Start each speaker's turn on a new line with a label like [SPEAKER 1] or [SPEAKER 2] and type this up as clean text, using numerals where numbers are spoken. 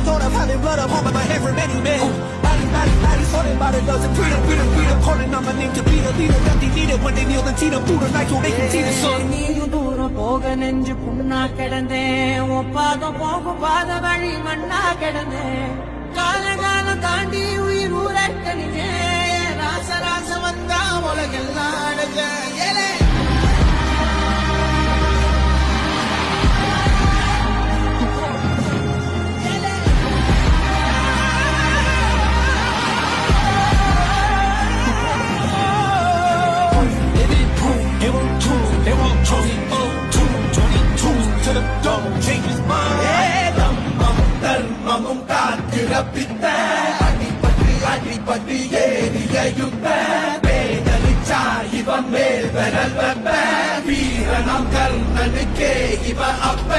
[SPEAKER 1] thought of having blood upon my head for many men. Maddie, sorted by the dozen. Freedom, calling on my name to be the leader that they needed when they kneel and teed up through the night so they can see the sun.
[SPEAKER 2] நீயும் தூரம் போக நெஞ்சு புண்ணா கிடந்தேன் ஒப்பாதம் போக பாத வழி மண்ணா கிடந்தேன் காலம் தாண்டி உயிர் ஊரட்டணிஞ்சே ராச வந்தா உலகெல்லாம் அடைஞ்ச ஏலே
[SPEAKER 1] அடிப்பட்டு ஏறிய யுத்த பேதலிச்சா இவன் மேல் பெறல் வெப்ப வீரனாம் கர்ணனுக்கே இவ அப்ப